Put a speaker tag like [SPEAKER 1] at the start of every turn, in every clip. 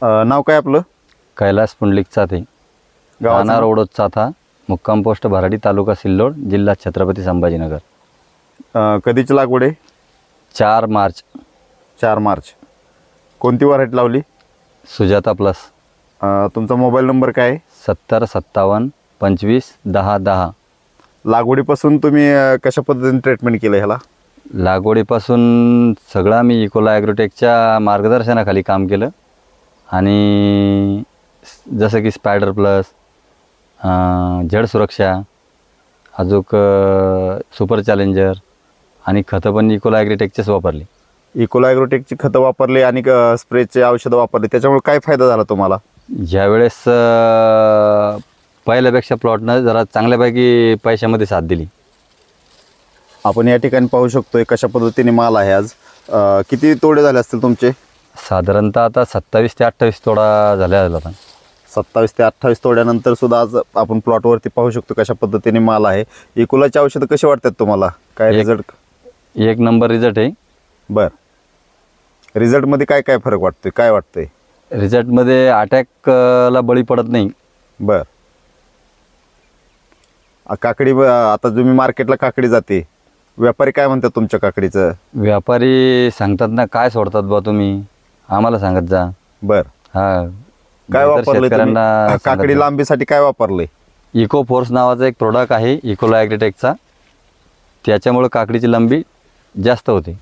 [SPEAKER 1] नाव काय आपलं?
[SPEAKER 2] कैलास पुंडलिक चाथे,
[SPEAKER 1] गावाचं
[SPEAKER 2] राहणार
[SPEAKER 1] नाव?
[SPEAKER 2] ओढोद चाथा, मुक्काम पोस्ट भराडी, तालुका सिल्लोड, जिल्हा छत्रपती संभाजीनगर.
[SPEAKER 1] कधीची लागवड आहे?
[SPEAKER 2] 4 मार्च.
[SPEAKER 1] 4 मार्च. कोणती व्हरायटी लावली?
[SPEAKER 2] सुजाता प्लस.
[SPEAKER 1] तुमचा मोबाईल नंबर काय आहे?
[SPEAKER 2] 70 57 25 10 10.
[SPEAKER 1] लागवडीपासून तुम्ही कशा पद्धतीने ट्रीटमेंट केलं ह्याला?
[SPEAKER 2] लागवडीपासून सगळं मी इकोला ॲग्रोटेकच्या मार्गदर्शनाखाली काम केलं आणि जसं की स्पायडर प्लस, जड सुरक्षा, अजूक सुपर चॅलेंजर आणि खतं पण इकोला ॲग्रोटेकचेच वापरली.
[SPEAKER 1] इकोला ॲग्रोटेकची खतं वापरली आणि स्प्रेचे औषधं वापरली, त्याच्यामुळे काय फायदा झाला तुम्हाला?
[SPEAKER 2] ज्यावेळेस पहिल्यापेक्षा प्लॉटनं जरा चांगल्यापैकी पैशामध्ये साथ दिली.
[SPEAKER 1] आपण या ठिकाणी पाहू शकतोय कशा पद्धतीने माल आहे. आज किती तोडे झाले असतील तुमचे?
[SPEAKER 2] साधारणतः आता 27 ते 28 तोडा झाल्या होता.
[SPEAKER 1] 27 ते 28 तोड्यानंतर सुद्धा आज आपण प्लॉटवरती पाहू शकतो कशा पद्धतीने माल आहे. इकोलाची औषधं कशी वाटतात तुम्हाला? काय रिझल्ट?
[SPEAKER 2] एक नंबर रिझल्ट आहे.
[SPEAKER 1] बर, रिझल्टमध्ये काय काय फरक वाटतोय, काय वाटतंय?
[SPEAKER 2] रिझल्टमध्ये अटॅकला बळी पडत नाही.
[SPEAKER 1] बर, काकडी आता तुम्ही मार्केटला काकडी जाते, व्यापारी काय म्हणतात तुमच्या काकडीचं?
[SPEAKER 2] व्यापारी सांगतात ना, काय सोडतात बा तुम्ही, आम्हाला सांगत जा.
[SPEAKER 1] बर,
[SPEAKER 2] हा,
[SPEAKER 1] काय वापरलंय
[SPEAKER 2] शेतकऱ्यांना
[SPEAKER 1] काकडी लांबीसाठी काय वापरलंय?
[SPEAKER 2] इको फोर्स नावाचा एक प्रोडक्ट आहे इकोला ॲग्रोटेकचा, त्याच्यामुळे काकडीची लांबी जास्त होते.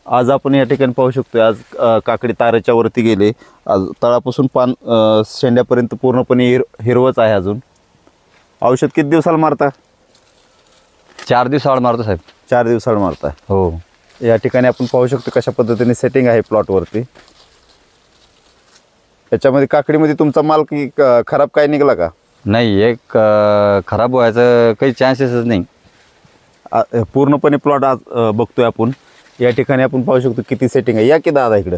[SPEAKER 1] आज आपण या ठिकाणी पाहू शकतोय आज काकडी तारेच्या वरती गेले. आज तळापासून पान शेंड्यापर्यंत पूर्णपणे हिरवच आहे. अजून औषध किती दिवसाला मारता?
[SPEAKER 2] 4 दिवसाआड मारतो साहेब.
[SPEAKER 1] 4 दिवसाआड मारता?
[SPEAKER 2] हो.
[SPEAKER 1] या ठिकाणी आपण पाहू शकतो कशा पद्धतीने सेटिंग आहे प्लॉटवरती. याच्यामध्ये काकडीमध्ये तुमचा माल की खराब काय निघाला का?
[SPEAKER 2] नाही, एक खराब व्हायचं काही चान्सेसच नाही.
[SPEAKER 1] पूर्णपणे प्लॉट आज बघतोय आपण. या ठिकाणी आपण पाहू शकतो किती सेटिंग आहे. या की दादा इकडं.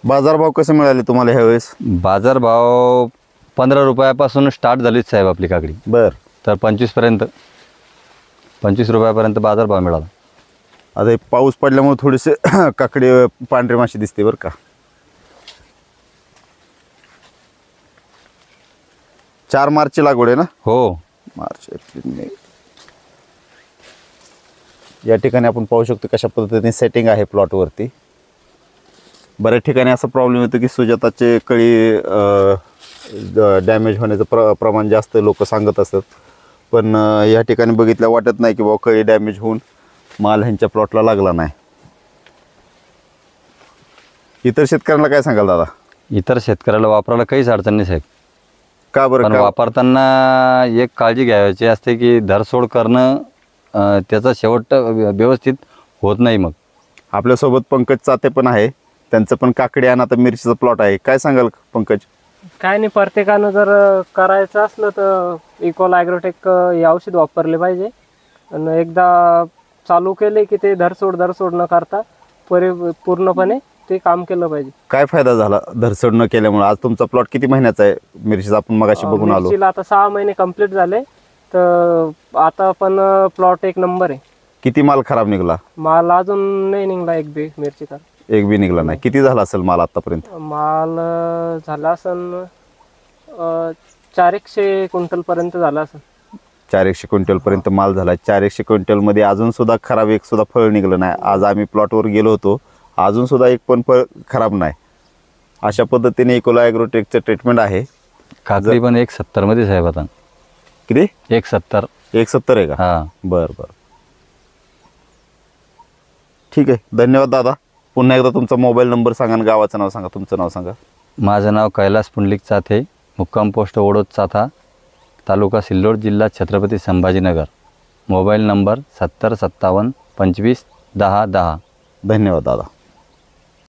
[SPEAKER 1] बाजारभाव कसे मिळाले तुम्हाला ह्यावेळेस?
[SPEAKER 2] बाजारभाव 15 रुपयापासून स्टार्ट झालीच साहेब आपली काकडी.
[SPEAKER 1] बर,
[SPEAKER 2] तर 25 रुपयापर्यंत बाजारभाव मिळाला.
[SPEAKER 1] आता हे पाऊस पडल्यामुळे थोडेसे काकडी पांढरी माशी दिसते बरं का. 4 मार्चची लागवड आहे ना?
[SPEAKER 2] हो.
[SPEAKER 1] March April May. या ठिकाणी आपण पाहू शकतो कशा पद्धतीने सेटिंग आहे प्लॉटवरती. बऱ्याच ठिकाणी असा प्रॉब्लेम येतो की सुजाताचे कळी डॅमेज होण्याचं प्रमाण जास्त लोक सांगत असतात, पण या ठिकाणी बघितल्या वाटत नाही की बाबा कळी डॅमेज होऊन माल ह्यांच्या प्लॉटला लागला नाही. इतर शेतकऱ्यांना काय सांगाल दादा?
[SPEAKER 2] इतर शेतकऱ्याला वापरायला काहीच अडचण नाही साहेब.
[SPEAKER 1] का बरं?
[SPEAKER 2] पण वापरताना एक काळजी घ्यायची असते की धरसोड करणं त्याचा शेवट व्यवस्थित होत नाही. मग
[SPEAKER 1] आपल्यासोबत पंकज चाते पण आहे, त्यांचं पण काकडी आणि आता मिरचीचा प्लॉट आहे. काय सांगाल पंकज?
[SPEAKER 3] काय नाही, प्रत्येकानं जर करायचं असलं तर इकोला ॲग्रोटेक हे औषध वापरले पाहिजे. आणि एकदा चालू केले की ते धरसोड न करता पूर्णपणे ते काम केलं पाहिजे. काय
[SPEAKER 1] फायदा झाला धरसोड न केल्यामुळे? आज तुमचा प्लॉट किती महिन्याचा आहे मिरचीचा? आपण मगाशी बघून आलो.
[SPEAKER 3] मिरचीला आता 6 महिने कंप्लीट झाले, तर आता पण प्लॉट एक नंबर आहे.
[SPEAKER 1] किती माल खराब निघाला?
[SPEAKER 3] माल अजून नाही निघला एक बी मिरचीचा.
[SPEAKER 1] एक बी निघाला नाही. किती झाला असेल माल आतापर्यंत?
[SPEAKER 3] माल झाला असेल 400 क्विंटल पर्यंत झाला असेल.
[SPEAKER 1] 400 क्विंटल पर्यंत माल झाला. 400 क्विंटल मध्ये अजून सुद्धा खराब एक सुद्धा फळ निघलं नाही. आज आम्ही प्लॉटवर गेलो होतो, अजून सुद्धा एक पण फळ खराब नाही. अशा पद्धतीने इकोला ॲग्रोटेकचं ट्रीटमेंट आहे.
[SPEAKER 2] काकडी पण 170 मध्ये साहेब. आता
[SPEAKER 1] किती?
[SPEAKER 2] 170
[SPEAKER 1] आहे का?
[SPEAKER 2] हां.
[SPEAKER 1] बरं, ठीक आहे. धन्यवाद दादा. पुन्हा एकदा तुमचा मोबाईल नंबर सांगा आणि गावाचं नाव सांगा. तुमचं नाव सांगा.
[SPEAKER 2] माझं नाव कैलास पुंडलिक चाथे, मुक्काम पोस्ट ओढोद चाथा, तालुका सिल्लोड, जिल्हा छत्रपती संभाजीनगर. Mobile number 70 57 25 10 10.
[SPEAKER 1] धन्यवाद दादा.